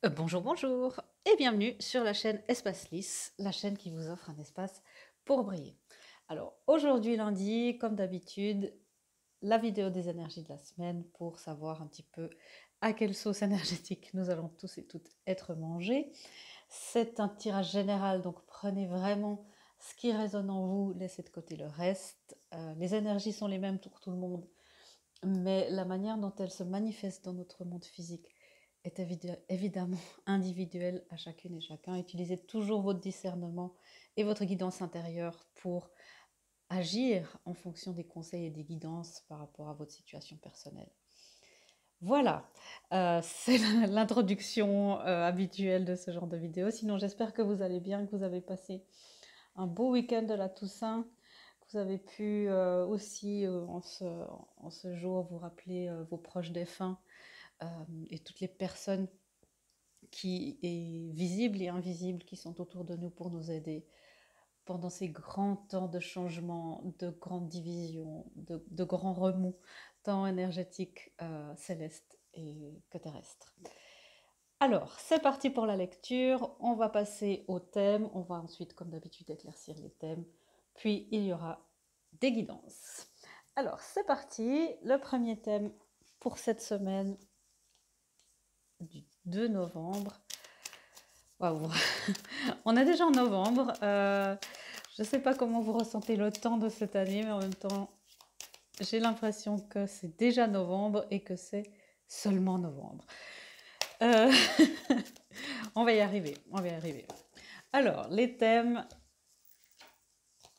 Bonjour, bonjour et bienvenue sur la chaîne Espace Lisse, la chaîne qui vous offre un espace pour briller. Alors aujourd'hui lundi, comme d'habitude, la vidéo des énergies de la semaine pour savoir un petit peu à quelle sauce énergétique nous allons tous et toutes être mangés. C'est un tirage général, donc prenez vraiment ce qui résonne en vous, laissez de côté le reste. Les énergies sont les mêmes pour tout le monde, mais la manière dont elles se manifestent dans notre monde physique est évidemment individuelle à chacune et chacun. Utilisez toujours votre discernement et votre guidance intérieure pour agir en fonction des conseils et des guidances par rapport à votre situation personnelle. Voilà, c'est l'introduction habituelle de ce genre de vidéo. Sinon, j'espère que vous allez bien, que vous avez passé un beau week-end de la Toussaint, que vous avez pu aussi, en ce jour, vous rappeler vos proches défunts et toutes les personnes qui est visibles et invisibles qui sont autour de nous pour nous aider pendant ces grands temps de changement, de grandes divisions, de grands remous, tant énergétiques, célestes et que terrestres. Alors, c'est parti pour la lecture. On va passer au thème. On va ensuite, comme d'habitude, éclaircir les thèmes. Puis, il y aura des guidances. Alors, c'est parti. Le premier thème pour cette semaine du 2 novembre. Waouh, on est déjà en novembre. Je ne sais pas comment vous ressentez le temps de cette année, mais en même temps, j'ai l'impression que c'est déjà novembre et que c'est seulement novembre. Euh, on va y arriver, on va y arriver. Alors, les thèmes.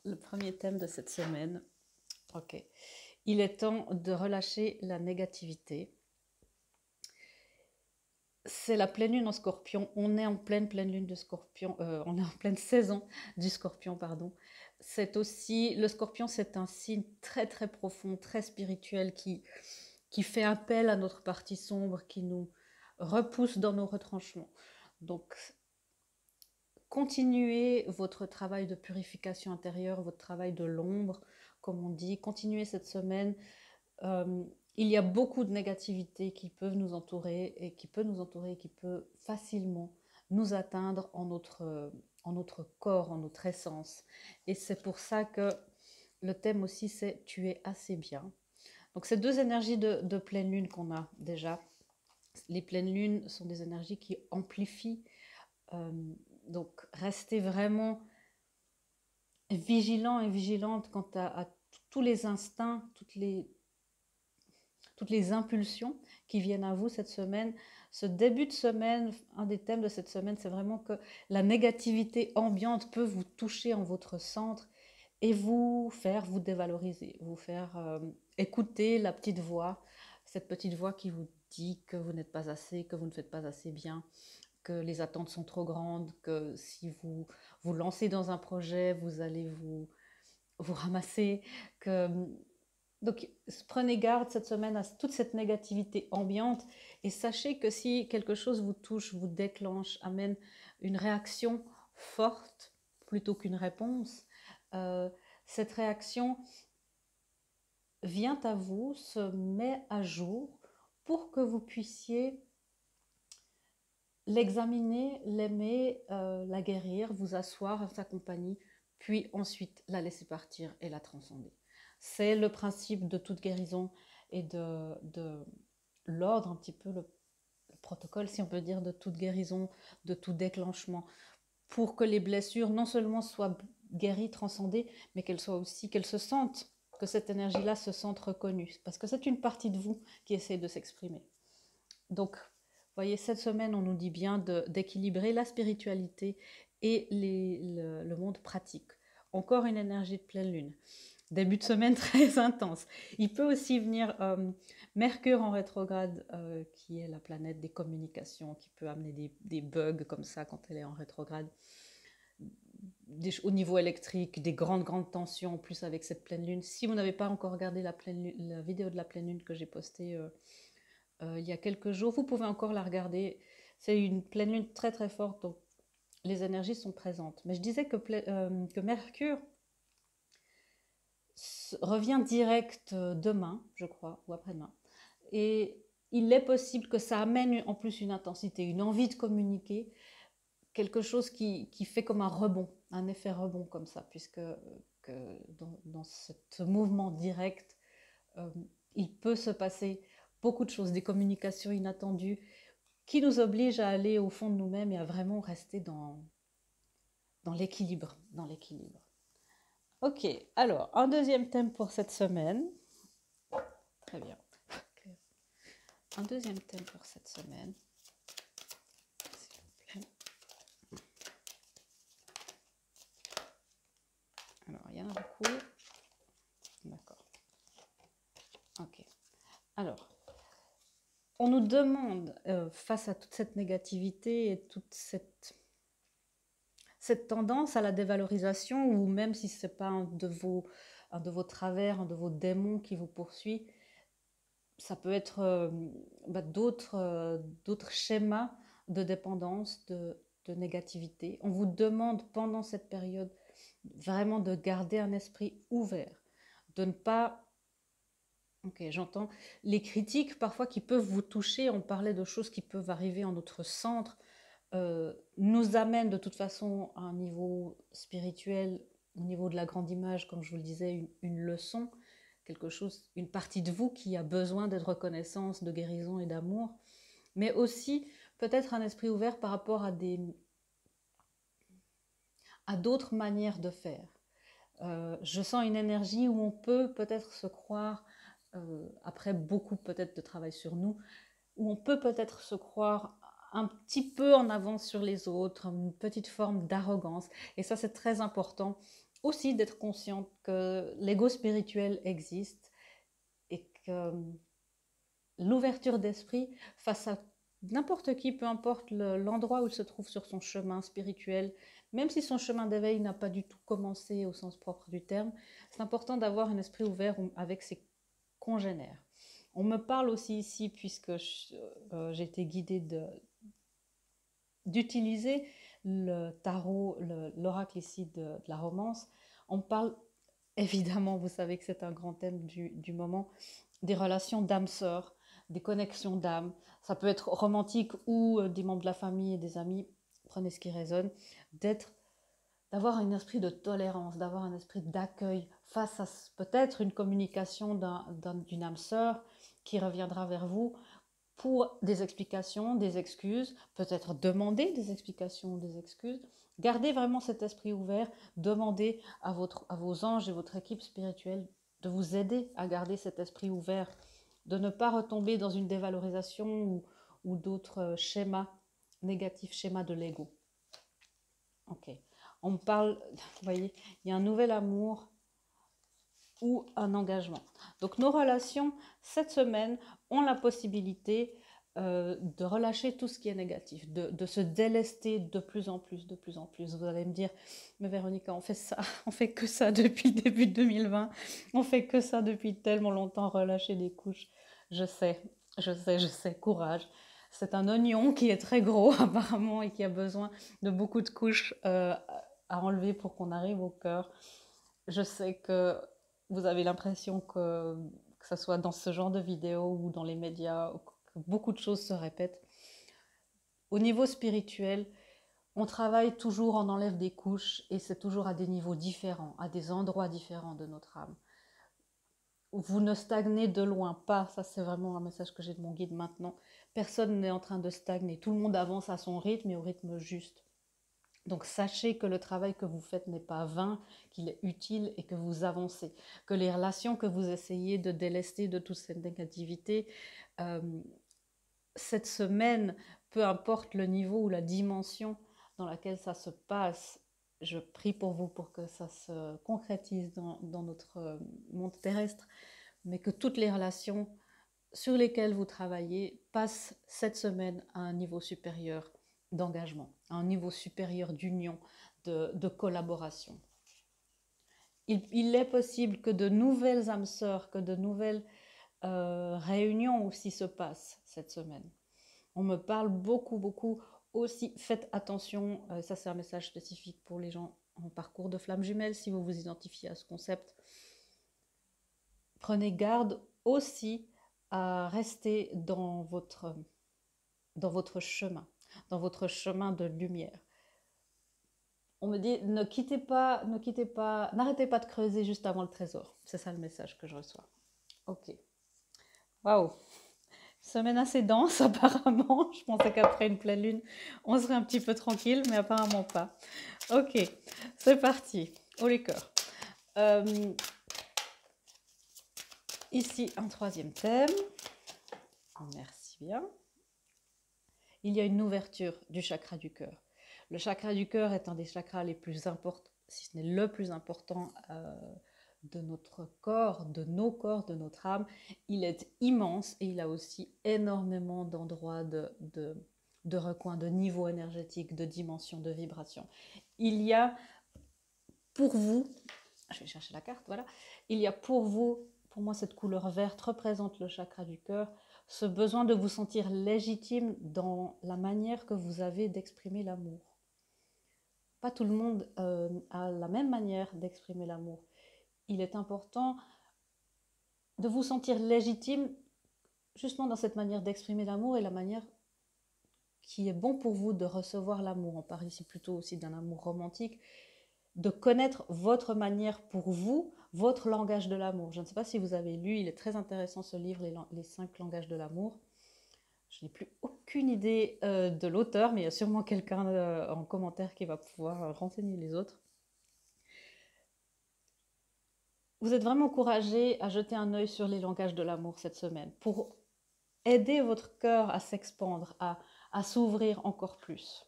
Le premier thème de cette semaine. Ok. Il est temps de relâcher la négativité. C'est la pleine lune en scorpion. On est en pleine lune de scorpion. On est en pleine saison du scorpion, pardon. C'est aussi, le scorpion, c'est un signe très très profond, très spirituel qui fait appel à notre partie sombre, qui nous repousse dans nos retranchements. Donc, continuez votre travail de purification intérieure, votre travail de l'ombre, comme on dit. Continuez cette semaine. Euh, il y a beaucoup de négativité qui peuvent nous entourer et qui peut facilement nous atteindre en notre corps, en notre essence. Et c'est pour ça que le thème aussi, c'est tu es assez bien. Donc, ces deux énergies de pleine lune qu'on a déjà. Les pleines lunes sont des énergies qui amplifient. Euh, donc, restez vraiment vigilant et vigilante quant à tous les instincts, toutes les impulsions qui viennent à vous cette semaine. Ce début de semaine, un des thèmes de cette semaine, c'est vraiment que la négativité ambiante peut vous toucher en votre centre et vous faire vous dévaloriser, vous faire écouter la petite voix, cette petite voix qui vous dit que vous n'êtes pas assez, que vous ne faites pas assez bien, que les attentes sont trop grandes, que si vous vous lancez dans un projet, vous allez vous ramasser, que donc, prenez garde cette semaine à toute cette négativité ambiante et sachez que si quelque chose vous touche, vous déclenche, amène une réaction forte plutôt qu'une réponse, euh, cette réaction vient à vous, se met à jour pour que vous puissiez l'examiner, l'aimer, la guérir, vous asseoir à sa compagnie, puis ensuite la laisser partir et la transcender. C'est le principe de toute guérison et de l'ordre, un petit peu le protocole, si on peut dire, de toute guérison, de tout déclenchement, pour que les blessures non seulement soient guéries, transcendées, mais qu'elles soient aussi, qu'elles se sentent, que cette énergie-là se sente reconnue, parce que c'est une partie de vous qui essaie de s'exprimer. Donc, vous voyez, cette semaine, on nous dit bien d'équilibrer la spiritualité et le monde pratique. Encore une énergie de pleine lune. Début de semaine très intense. Il peut aussi venir Mercure en rétrograde, qui est la planète des communications, qui peut amener des bugs comme ça quand elle est en rétrograde. Au niveau électrique, des grandes tensions, en plus avec cette pleine lune. Si vous n'avez pas encore regardé la vidéo de la pleine lune que j'ai postée il y a quelques jours, vous pouvez encore la regarder. C'est une pleine lune très très forte, donc les énergies sont présentes. Mais je disais que Mercure revient direct demain, je crois, ou après-demain. Et il est possible que ça amène en plus une intensité, une envie de communiquer, quelque chose qui fait comme un rebond, un effet rebond comme ça, puisque dans ce mouvement direct, euh, il peut se passer beaucoup de choses, des communications inattendues qui nous obligent à aller au fond de nous-mêmes et à vraiment rester dans l'équilibre, dans l'équilibre. Ok, alors un deuxième thème pour cette semaine. Très bien. Un deuxième thème pour cette semaine. S'il vous plaît. Alors, il y en a beaucoup. D'accord. Ok. Alors, on nous demande, face à toute cette négativité et toute cette tendance à la dévalorisation, ou même si ce n'est pas un de vos travers, un de vos démons qui vous poursuit, ça peut être d'autres schémas de dépendance, de négativité. On vous demande pendant cette période vraiment de garder un esprit ouvert, de ne pas... Ok, j'entends les critiques parfois qui peuvent vous toucher. On parlait de choses qui peuvent arriver en notre centre, nous amènent de toute façon à un niveau spirituel, au niveau de la grande image, comme je vous le disais, une leçon, quelque chose, une partie de vous qui a besoin d'être reconnaissance, de guérison et d'amour, mais aussi peut-être un esprit ouvert par rapport à d'autres manières de faire. Je sens une énergie où on peut peut-être se croire, après beaucoup peut-être de travail sur nous, où on peut peut-être se croire un petit peu en avance sur les autres, une petite forme d'arrogance. Et ça, c'est très important aussi d'être consciente que l'ego spirituel existe et que l'ouverture d'esprit face à n'importe qui, peu importe l'endroit où il se trouve sur son chemin spirituel, même si son chemin d'éveil n'a pas du tout commencé au sens propre du terme, c'est important d'avoir un esprit ouvert avec ses congénères. On me parle aussi ici, puisque j'ai été guidée d'utiliser le tarot, l'oracle ici de la romance. On parle, évidemment, vous savez que c'est un grand thème du moment, des relations d'âme-sœur, des connexions d'âme. Ça peut être romantique ou des membres de la famille et des amis, prenez ce qui résonne, d'avoir un esprit de tolérance, d'avoir un esprit d'accueil face à peut-être une communication d'une âme sœur qui reviendra vers vous pour des explications, des excuses, peut-être demander des explications, des excuses. Gardez vraiment cet esprit ouvert, demandez à vos anges et votre équipe spirituelle de vous aider à garder cet esprit ouvert, de ne pas retomber dans une dévalorisation ou d'autres schémas négatifs, schémas de l'ego. Ok. On me parle, vous voyez, il y a un nouvel amour ou un engagement. Donc nos relations, cette semaine, ont la possibilité de relâcher tout ce qui est négatif, de se délester de plus en plus, de plus en plus. Vous allez me dire, mais Véronica, on fait ça, on fait que ça depuis le début de 2020, on fait que ça depuis tellement longtemps, relâcher des couches. Je sais, je sais, courage. C'est un oignon qui est très gros apparemment et qui a besoin de beaucoup de couches à enlever pour qu'on arrive au cœur. Je sais que vous avez l'impression que ce soit dans ce genre de vidéos ou dans les médias, que beaucoup de choses se répètent. Au niveau spirituel, on travaille toujours, on enlève des couches et c'est toujours à des niveaux différents, à des endroits différents de notre âme. Vous ne stagnez de loin pas, ça c'est vraiment un message que j'ai de mon guide maintenant. Personne n'est en train de stagner, tout le monde avance à son rythme et au rythme juste. Donc sachez que le travail que vous faites n'est pas vain, qu'il est utile et que vous avancez. Que les relations que vous essayez de délester de toute cette négativité, euh, cette semaine, peu importe le niveau ou la dimension dans laquelle ça se passe, je prie pour vous pour que ça se concrétise dans notre monde terrestre, mais que toutes les relations sur lesquelles vous travaillez passent cette semaine à un niveau supérieur d'engagement, à un niveau supérieur d'union, de collaboration. Il est possible que de nouvelles âmes sœurs, que de nouvelles réunions aussi se passent cette semaine. On me parle beaucoup aussi. Faites attention, ça c'est un message spécifique pour les gens en parcours de flamme jumelle, si vous vous identifiez à ce concept. Prenez garde aussi à rester dans votre chemin de lumière. On me dit, n'arrêtez pas de creuser juste avant le trésor. C'est ça le message que je reçois. Ok. Waouh. Semaine assez dense apparemment. Je pensais qu'après une pleine lune, on serait un petit peu tranquille, mais apparemment pas. Ok, c'est parti. Haut les cœurs. Ici, un troisième thème. Merci bien. Il y a une ouverture du chakra du cœur. Le chakra du cœur est un des chakras les plus importants, si ce n'est le plus important de notre corps, de notre âme. Il est immense et il a aussi énormément d'endroits de recoins, de niveaux énergétiques, de dimensions, de vibrations. Il y a pour vous, je vais chercher la carte, voilà, il y a pour vous, pour moi cette couleur verte représente le chakra du cœur, ce besoin de vous sentir légitime dans la manière que vous avez d'exprimer l'amour. Pas tout le monde a la même manière d'exprimer l'amour. Il est important de vous sentir légitime justement dans cette manière d'exprimer l'amour et la manière qui est bon pour vous de recevoir l'amour. On parle ici plutôt aussi d'un amour romantique, de connaître votre manière pour vous, votre langage de l'amour. Je ne sais pas si vous avez lu, il est très intéressant ce livre, les 5 langages de l'amour. Je n'ai plus aucune idée de l'auteur, mais il y a sûrement quelqu'un en commentaire qui va pouvoir renseigner les autres. Vous êtes vraiment encouragé à jeter un œil sur les langages de l'amour cette semaine pour aider votre cœur à s'expandre, à s'ouvrir encore plus,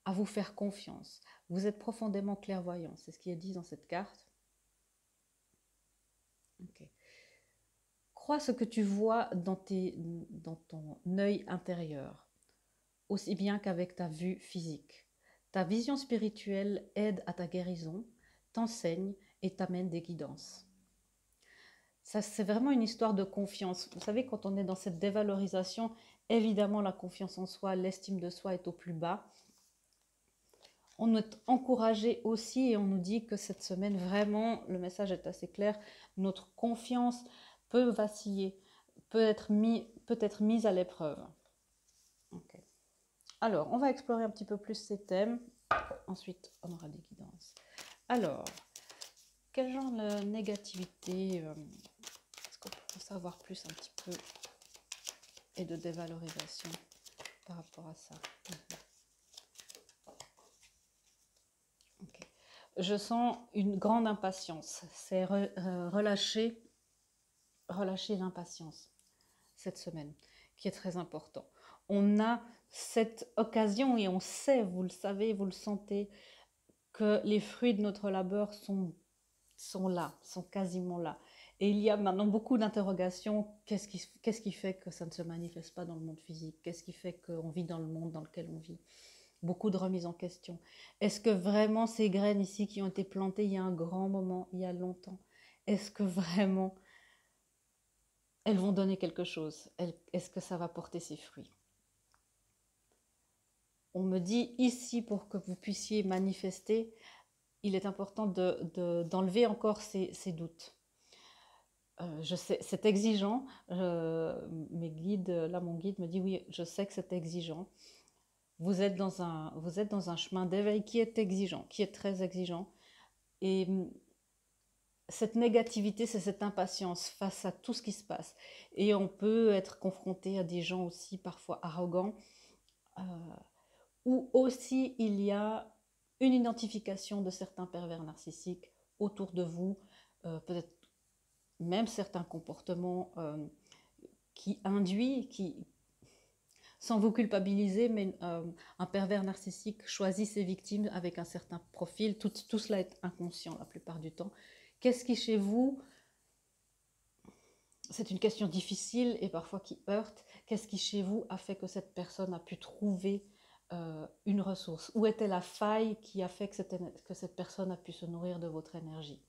à vous faire confiance. Vous êtes profondément clairvoyant, c'est ce qui est dit dans cette carte. Okay. Crois ce que tu vois dans ton œil intérieur, aussi bien qu'avec ta vue physique. Ta vision spirituelle aide à ta guérison, t'enseigne et t'amène des guidances. Ça, c'est vraiment une histoire de confiance. Vous savez, quand on est dans cette dévalorisation, évidemment, la confiance en soi, l'estime de soi est au plus bas. On est encouragé aussi et on nous dit que cette semaine, vraiment, le message est assez clair, notre confiance peut vaciller, peut être mise à l'épreuve. Okay. Alors, on va explorer un petit peu plus ces thèmes. Ensuite, on aura des guidances. Alors, quel genre de négativité est-ce qu'on peut en savoir plus un petit peu et de dévalorisation par rapport à ça? Okay. Je sens une grande impatience. C'est relâcher l'impatience cette semaine, qui est très important. On a cette occasion et on sait, vous le savez, vous le sentez, que les fruits de notre labeur sont là, sont quasiment là. Et il y a maintenant beaucoup d'interrogations. Qu'est-ce qui fait que ça ne se manifeste pas dans le monde physique? Qu'est-ce qui fait qu'on vit dans le monde dans lequel on vit? Beaucoup de remises en question. Est-ce que vraiment ces graines ici qui ont été plantées il y a un grand moment, il y a longtemps, est-ce que vraiment elles vont donner quelque chose? Est-ce que ça va porter ses fruits? On me dit ici, pour que vous puissiez manifester, il est important d'enlever encore ces doutes. Je sais, c'est exigeant. Mes guides, là, mon guide me dit oui, je sais que c'est exigeant. Vous êtes dans un chemin d'éveil qui est exigeant, qui est très exigeant. Et cette négativité, c'est cette impatience face à tout ce qui se passe. Et on peut être confronté à des gens aussi parfois arrogants, où aussi il y a une identification de certains pervers narcissiques autour de vous, peut-être même certains comportements qui induisent, sans vous culpabiliser, mais un pervers narcissique choisit ses victimes avec un certain profil. Tout cela est inconscient la plupart du temps. Qu'est-ce qui chez vous, c'est une question difficile et parfois qui heurte, qu'est-ce qui chez vous a fait que cette personne a pu trouver une ressource? Où était la faille qui a fait que cette personne a pu se nourrir de votre énergie?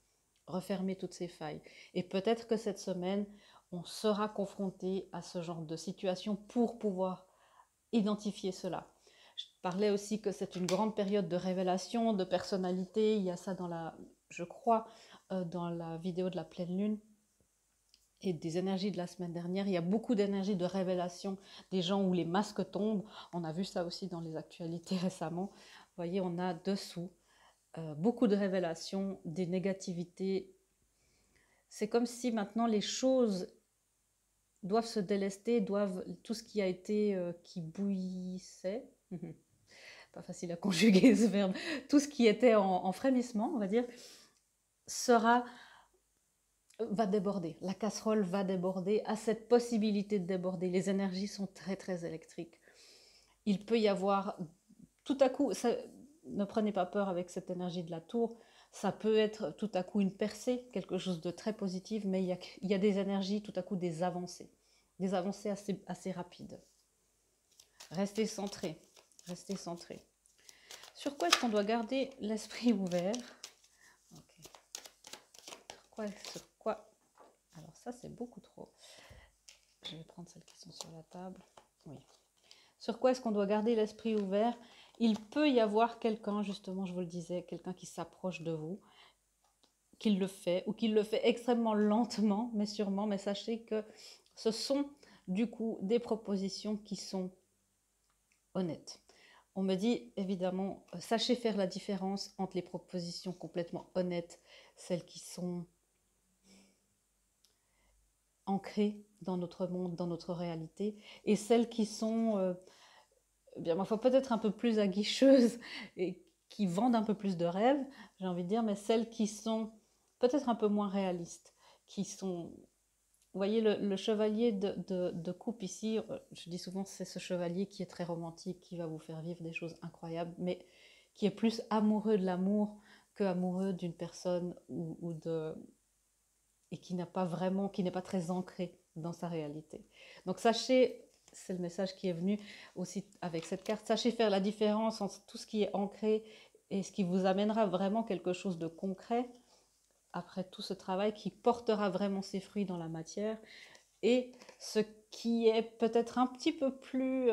Refermer toutes ces failles. Et peut-être que cette semaine, on sera confronté à ce genre de situation pour pouvoir identifier cela. Je parlais aussi que c'est une grande période de révélation, de personnalité. Il y a ça je crois, dans la vidéo de la pleine lune. et des énergies de la semaine dernière. Il y a beaucoup d'énergie de révélation, des gens où les masques tombent. On a vu ça aussi dans les actualités récemment. Vous voyez, on a dessous beaucoup de révélations, des négativités. C'est comme si maintenant les choses doivent se délester, doivent tout ce qui a été qui bouillissait, pas facile à conjuguer ce verbe, tout ce qui était en frémissement, on va dire, va déborder. La casserole va déborder, a cette possibilité de déborder. Les énergies sont très très électriques. Il peut y avoir tout à coup, ne prenez pas peur avec cette énergie de la tour, ça peut être tout à coup une percée, quelque chose de très positif, mais il y a des énergies, tout à coup des avancées assez rapides. Restez centré, restez centré. Sur quoi est-ce qu'on doit garder l'esprit ouvert? Sur quoi Alors ça, c'est beaucoup trop. Je vais prendre celles qui sont sur la table. Oui. Sur quoi est-ce qu'on doit garder l'esprit ouvert? Il peut y avoir quelqu'un, justement, je vous le disais, quelqu'un qui s'approche de vous, qui le fait, ou qui le fait extrêmement lentement, mais sûrement. Mais sachez que ce sont, du coup, des propositions qui sont honnêtes. On me dit, évidemment, sachez faire la différence entre les propositions complètement honnêtes, celles qui sont ancrées dans notre monde, dans notre réalité, et celles qui sont, bien, ma foi, peut-être un peu plus aguicheuses et qui vendent un peu plus de rêves, j'ai envie de dire, mais celles qui sont peut-être un peu moins réalistes, qui sont... Vous voyez, le chevalier de coupe ici, je dis souvent c'est ce chevalier qui est très romantique, qui va vous faire vivre des choses incroyables, mais qui est plus amoureux de l'amour que amoureux d'une personne et qui n'a pas vraiment, qui n'est pas très ancré dans sa réalité. Donc sachez, c'est le message qui est venu aussi avec cette carte, sachez faire la différence entre tout ce qui est ancré et ce qui vous amènera vraiment quelque chose de concret après tout ce travail qui portera vraiment ses fruits dans la matière, et ce qui est peut-être un petit peu plus,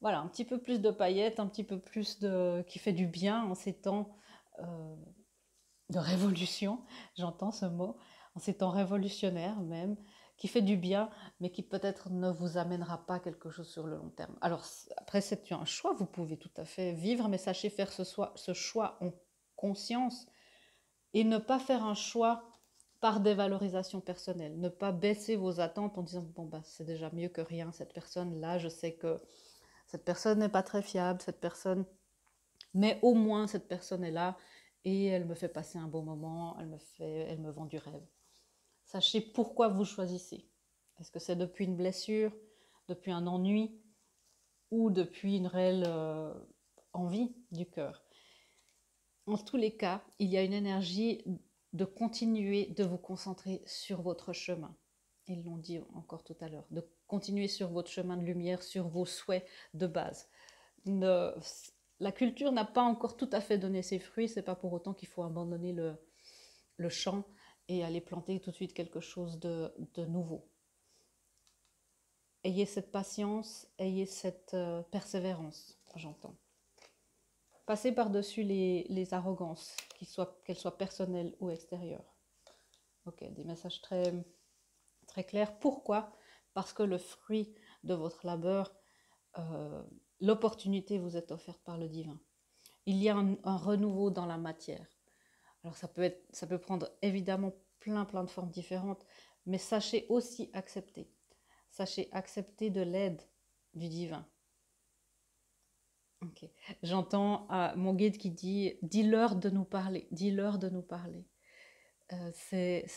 voilà, un petit peu plus de paillettes, un petit peu plus qui fait du bien en ces temps de révolution, j'entends ce mot, en ces temps révolutionnaires même, qui fait du bien, mais qui peut-être ne vous amènera pas quelque chose sur le long terme. Alors après, c'est un choix, vous pouvez tout à fait vivre, mais sachez faire ce choix en conscience, et ne pas faire un choix par dévalorisation personnelle. Ne pas baisser vos attentes en disant bon bah c'est déjà mieux que rien, cette personne là, je sais que cette personne n'est pas très fiable, cette personne, mais au moins cette personne est là et elle me fait passer un bon moment, elle me vend du rêve. Sachez pourquoi vous choisissez. Est-ce que c'est depuis une blessure, depuis un ennui ou depuis une réelle envie du cœur? En tous les cas, il y a une énergie de continuer de vous concentrer sur votre chemin. Ils l'ont dit encore tout à l'heure, de continuer sur votre chemin de lumière, sur vos souhaits de base. La culture n'a pas encore tout à fait donné ses fruits, c'est pas pour autant qu'il faut abandonner le champ et aller planter tout de suite quelque chose de nouveau. Ayez cette patience, ayez cette persévérance, j'entends. Passez par-dessus les arrogances, qu'elles soient personnelles ou extérieures. Ok, des messages très, très clairs. Pourquoi? Parce que le fruit de votre labeur, l'opportunité vous est offerte par le divin. Il y a un renouveau dans la matière. Alors ça peut prendre évidemment plein de formes différentes, mais sachez aussi accepter. Sachez accepter de l'aide du divin. Ok. J'entends mon guide qui dit « dis-leur de nous parler, dis-leur de nous parler ». C'est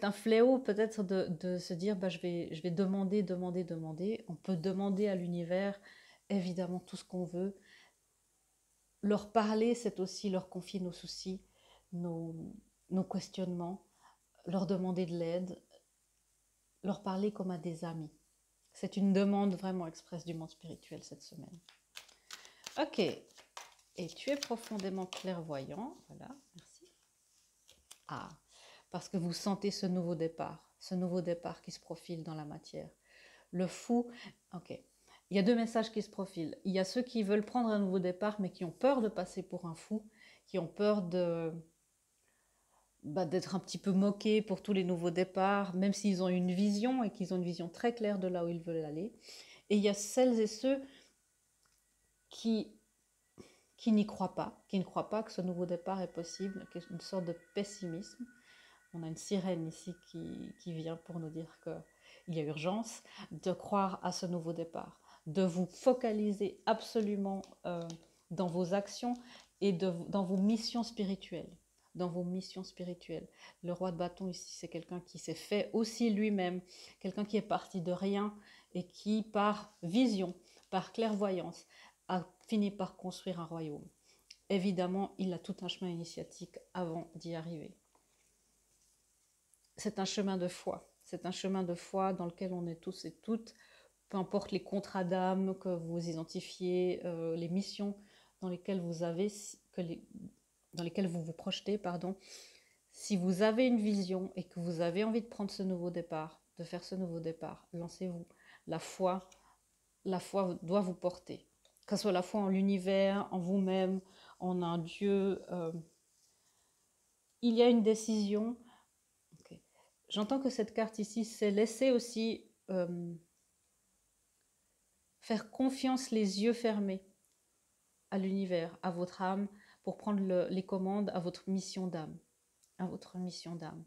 un fléau peut-être de se dire bah, je vais demander. On peut demander à l'univers évidemment tout ce qu'on veut. Leur parler, c'est aussi leur confier nos soucis, nos questionnements, leur demander de l'aide, leur parler comme à des amis. C'est une demande vraiment expresse du monde spirituel cette semaine. Ok, et tu es profondément clairvoyant, voilà, merci. Ah, parce que vous sentez ce nouveau départ qui se profile dans la matière. Le fou, ok, il y a deux messages qui se profilent. Il y a ceux qui veulent prendre un nouveau départ, mais qui ont peur de passer pour un fou, qui ont peur d'être un petit peu moqués pour tous les nouveaux départs, même s'ils ont une vision et qu'ils ont une vision très claire de là où ils veulent aller. Et il y a celles et ceux qui, qui n'y croient pas, qui ne croient pas que ce nouveau départ est possible, qui est une sorte de pessimisme. On a une sirène ici qui vient pour nous dire qu'il y a urgence de croire à ce nouveau départ, de vous focaliser absolument dans vos actions et dans vos missions spirituelles. Dans vos missions spirituelles. Le roi de bâton ici, c'est quelqu'un qui s'est fait aussi lui-même, quelqu'un qui est parti de rien et qui, par vision, par clairvoyance, a fini par construire un royaume. Évidemment, il a tout un chemin initiatique avant d'y arriver. C'est un chemin de foi. C'est un chemin de foi dans lequel on est tous et toutes, peu importe les contrats d'âme que vous identifiez, les missions dans lesquelles vous avez, dans lesquelles vous vous projetez, pardon. Si vous avez une vision et que vous avez envie de prendre ce nouveau départ, de faire ce nouveau départ, lancez-vous. La foi doit vous porter. Que ce soit la foi en l'univers, en vous-même, en un Dieu. Il y a une décision. Okay. J'entends que cette carte ici, c'est laisser aussi faire confiance les yeux fermés à l'univers, à votre âme, pour prendre les commandes à votre mission d'âme. À votre mission d'âme.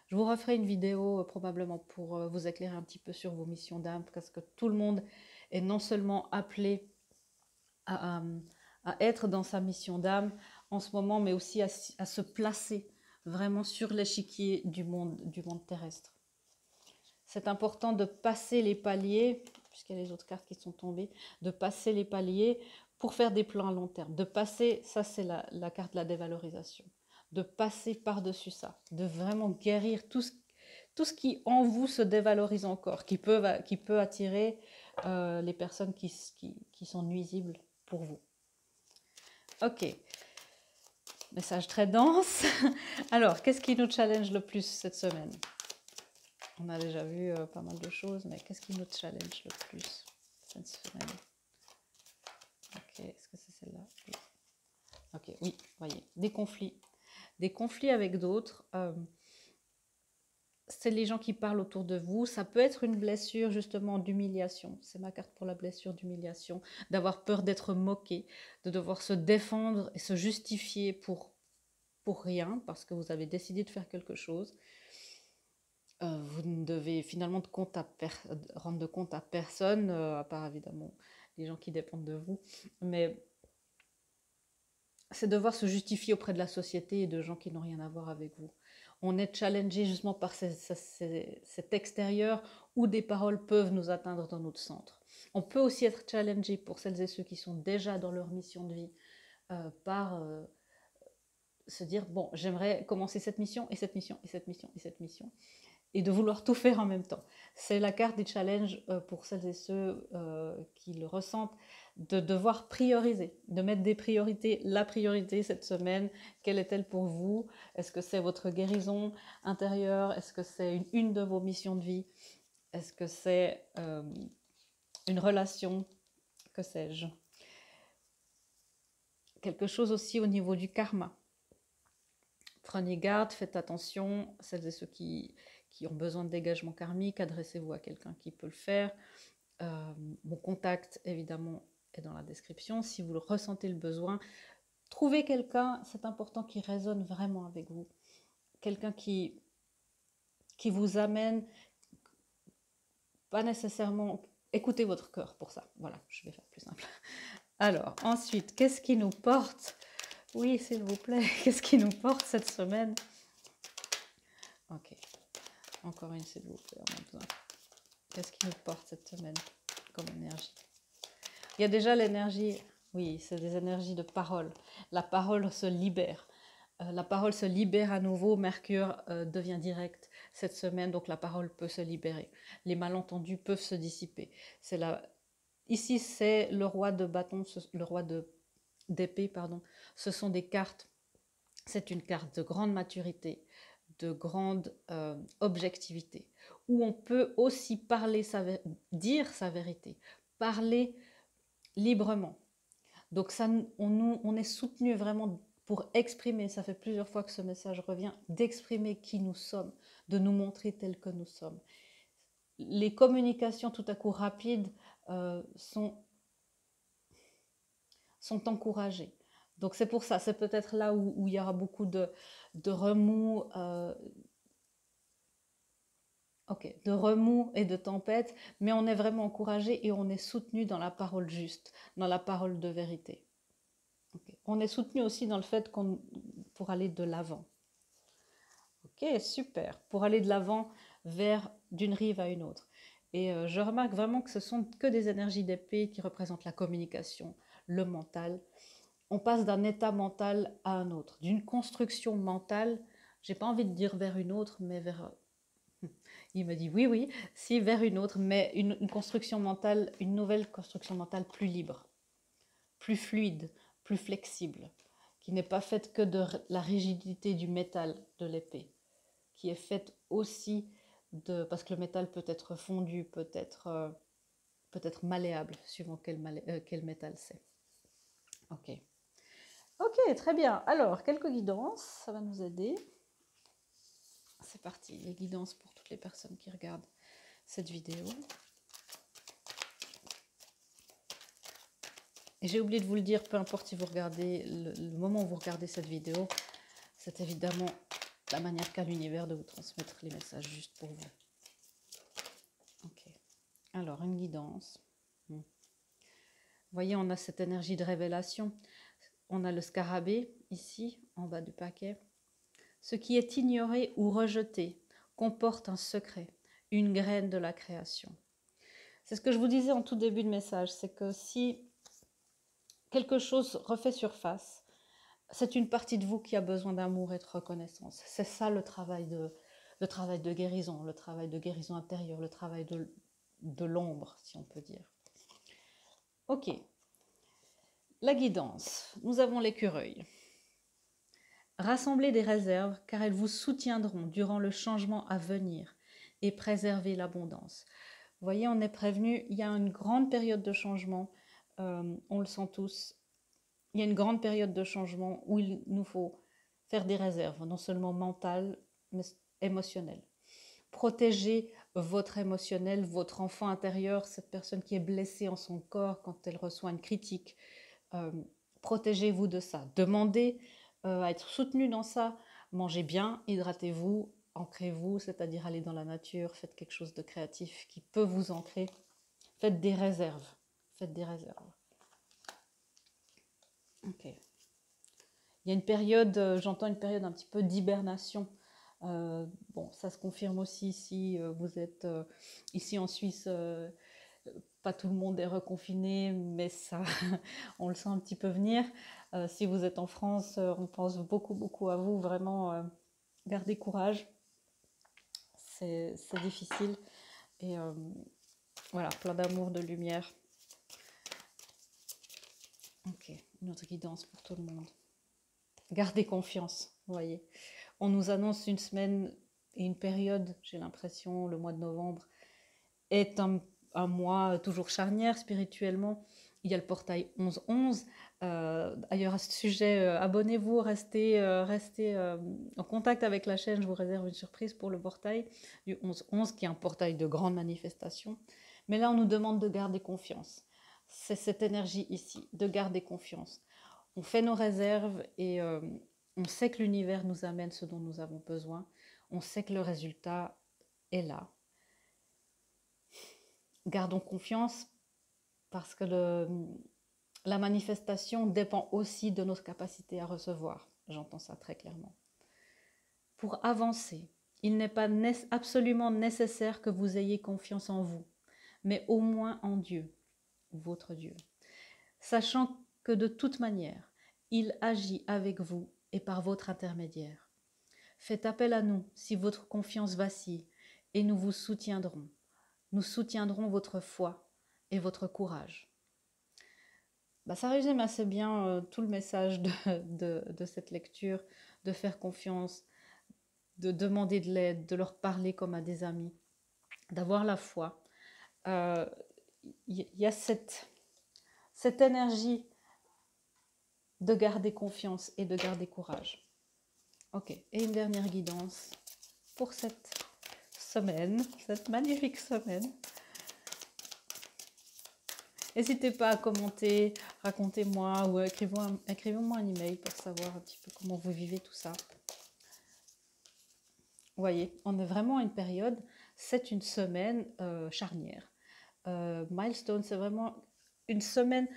Je vous referai une vidéo probablement pour vous éclairer un petit peu sur vos missions d'âme, parce que tout le monde est non seulement appelé à être dans sa mission d'âme en ce moment, mais aussi à se placer vraiment sur l'échiquier du monde terrestre. C'est important de passer les paliers, puisqu'il y a les autres cartes qui sont tombées, de passer les paliers pour faire des plans à long terme. De passer, ça c'est la carte de la dévalorisation, de passer par-dessus ça, de vraiment guérir tout ce qui en vous se dévalorise encore, qui peut attirer les personnes qui sont nuisibles pour vous. Ok, message très dense. Alors, qu'est-ce qui nous challenge le plus cette semaine? On a déjà vu pas mal de choses, mais qu'est-ce qui nous challenge le plus cette semaine? Ok, est-ce que c'est celle-là? Ok, oui, voyez, des conflits avec d'autres. C'est les gens qui parlent autour de vous. Ça peut être une blessure justement d'humiliation. C'est ma carte pour la blessure d'humiliation, d'avoir peur d'être moqué, de devoir se défendre et se justifier pour rien, parce que vous avez décidé de faire quelque chose. Vous ne devez finalement rendre de compte à personne, à part évidemment les gens qui dépendent de vous. Mais c'est devoir se justifier auprès de la société et de gens qui n'ont rien à voir avec vous. On est challengé justement par cet extérieur où des paroles peuvent nous atteindre dans notre centre. On peut aussi être challengé pour celles et ceux qui sont déjà dans leur mission de vie par se dire, bon, j'aimerais commencer cette mission et cette mission et cette mission et cette mission, et de vouloir tout faire en même temps. C'est la carte des challenges pour celles et ceux qui le ressentent, de devoir prioriser, de mettre des priorités. La priorité cette semaine, quelle est-elle pour vous? Est-ce que c'est votre guérison intérieure? Est-ce que c'est une de vos missions de vie? Est-ce que c'est une relation? Que sais-je? Quelque chose aussi au niveau du karma. Prenez garde, faites attention, celles et ceux qui ont besoin de dégagement karmique, adressez-vous à quelqu'un qui peut le faire. Mon contact, évidemment, est dans la description. Si vous le ressentez le besoin, trouvez quelqu'un, c'est important, qui résonne vraiment avec vous. Quelqu'un qui vous amène, pas nécessairement... Écoutez votre cœur pour ça. Voilà, je vais faire plus simple. Alors, ensuite, qu'est-ce qui nous porte? Oui, s'il vous plaît, qu'est-ce qui nous porte cette semaine? Ok. Encore une, s'il vous plaît, on a besoin. Qu'est-ce qui nous porte cette semaine comme énergie? Il y a déjà l'énergie, oui, c'est des énergies de parole. La parole se libère. La parole se libère à nouveau. Mercure devient direct cette semaine, donc la parole peut se libérer. Les malentendus peuvent se dissiper. Ici, c'est le roi de bâton, le roi d'épée, pardon. Ce sont des cartes. C'est une carte de grande maturité, de grande objectivité, où on peut aussi dire sa vérité, parler librement. Donc ça, on est soutenu vraiment pour exprimer, ça fait plusieurs fois que ce message revient, d'exprimer qui nous sommes, de nous montrer tels que nous sommes. Les communications tout à coup rapides sont encouragées. Donc c'est pour ça, c'est peut-être là où il y aura beaucoup de remous, de remous et de tempêtes, mais on est vraiment encouragé et on est soutenu dans la parole juste, dans la parole de vérité. On est soutenu aussi dans le fait pour aller de l'avant. Ok, super. Pour aller de l'avant vers d'une rive à une autre. Et je remarque vraiment que ce sont que des énergies d'épée qui représentent la communication, le mental. On passe d'un état mental à un autre, d'une construction mentale, j'ai pas envie de dire vers une autre, mais vers... Il me dit oui, oui, si vers une autre, mais une construction mentale, une nouvelle construction mentale plus libre, plus fluide, plus flexible, qui n'est pas faite que de la rigidité du métal de l'épée, qui est faite aussi de... Parce que le métal peut être fondu, peut être malléable, suivant quel métal c'est. Ok. Ok, très bien. Alors, quelques guidances, ça va nous aider. C'est parti, les guidances pour toutes les personnes qui regardent cette vidéo. Et j'ai oublié de vous le dire, peu importe si vous regardez, le moment où vous regardez cette vidéo, c'est évidemment la manière qu'a l'univers de vous transmettre les messages juste pour vous. Ok. Alors, une guidance. Vous voyez, on a cette énergie de révélation. On a le scarabée ici, en bas du paquet. Ce qui est ignoré ou rejeté comporte un secret, une graine de la création. C'est ce que je vous disais en tout début de message, c'est que si quelque chose refait surface, c'est une partie de vous qui a besoin d'amour et de reconnaissance. C'est ça le travail de guérison, le travail de guérison intérieure, le travail de l'ombre, si on peut dire. Ok. La guidance. Nous avons l'écureuil. Rassemblez des réserves car elles vous soutiendront durant le changement à venir et préserver l'abondance. Vous voyez, on est prévenu, il y a une grande période de changement, on le sent tous. Il y a une grande période de changement où il nous faut faire des réserves, non seulement mentales, mais émotionnelles. Protégez votre émotionnel, votre enfant intérieur, cette personne qui est blessée en son corps quand elle reçoit une critique. Protégez-vous de ça. Demandez à être soutenu dans ça. Mangez bien, hydratez-vous, ancrez-vous, c'est-à-dire allez dans la nature, faites quelque chose de créatif qui peut vous ancrer. Faites des réserves. Faites des réserves. Ok. Il y a une période, j'entends une période un petit peu d'hibernation. Bon, ça se confirme aussi si vous êtes ici en Suisse. Pas tout le monde est reconfiné, mais ça, on le sent un petit peu venir. Si vous êtes en France, on pense beaucoup, beaucoup à vous. Vraiment, gardez courage. C'est difficile. Et voilà, plein d'amour, de lumière. Ok, une autre guidance pour tout le monde. Gardez confiance, vous voyez. On nous annonce une semaine et une période, j'ai l'impression, le mois de novembre, est un mois toujours charnière spirituellement. Il y a le portail 11-11. D'ailleurs, à ce sujet, abonnez-vous, restez en contact avec la chaîne. Je vous réserve une surprise pour le portail du 11-11, qui est un portail de grande manifestation. Mais là, on nous demande de garder confiance. C'est cette énergie ici, de garder confiance. On fait nos réserves et on sait que l'univers nous amène ce dont nous avons besoin. On sait que le résultat est là. Gardons confiance parce que la manifestation dépend aussi de nos capacités à recevoir. J'entends ça très clairement. Pour avancer, il n'est pas absolument nécessaire que vous ayez confiance en vous, mais au moins en Dieu, votre Dieu. Sachant que de toute manière, il agit avec vous et par votre intermédiaire. Faites appel à nous si votre confiance vacille et nous vous soutiendrons. Nous soutiendrons votre foi et votre courage. Ça résume assez bien tout le message de cette lecture, de faire confiance, de demander de l'aide, de leur parler comme à des amis, d'avoir la foi. Il y a cette énergie de garder confiance et de garder courage. Ok, et une dernière guidance pour cette semaine, cette magnifique semaine. N'hésitez pas à commenter, racontez-moi ou écrivez-moi un email pour savoir un petit peu comment vous vivez tout ça. Vous voyez, on est vraiment à une période, c'est une semaine charnière. Milestone, c'est vraiment une semaine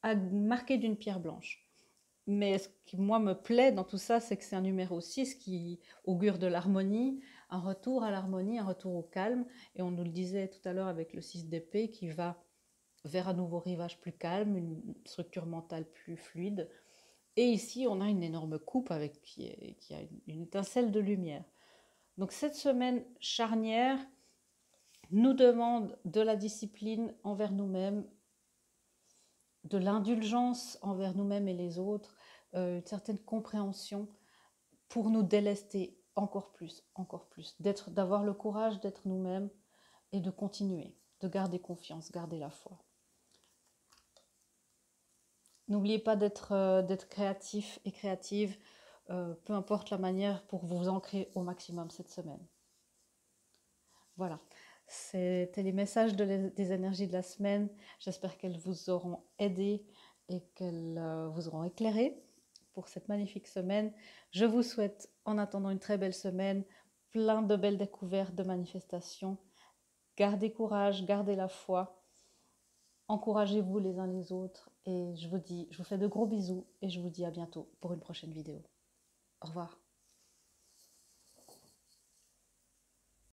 à marquer d'une pierre blanche. Mais ce qui, moi, me plaît dans tout ça, c'est que c'est un numéro 6 qui augure de l'harmonie, un retour à l'harmonie, un retour au calme. Et on nous le disait tout à l'heure avec le 6 d'épée qui va vers un nouveau rivage plus calme, une structure mentale plus fluide. Et ici, on a une énorme coupe avec qui a une étincelle de lumière. Donc cette semaine charnière nous demande de la discipline envers nous-mêmes, de l'indulgence envers nous-mêmes et les autres, une certaine compréhension pour nous délester encore plus, d'avoir le courage d'être nous-mêmes et de continuer, de garder confiance, garder la foi. N'oubliez pas d'être créatif et créative, peu importe la manière, pour vous ancrer au maximum cette semaine. Voilà, c'était les messages des énergies de la semaine. J'espère qu'elles vous auront aidé et qu'elles vous auront éclairé pour cette magnifique semaine. Je vous souhaite en attendant une très belle semaine, plein de belles découvertes, de manifestations. Gardez courage, gardez la foi, encouragez-vous les uns les autres et je vous fais de gros bisous et je vous dis à bientôt pour une prochaine vidéo. Au revoir.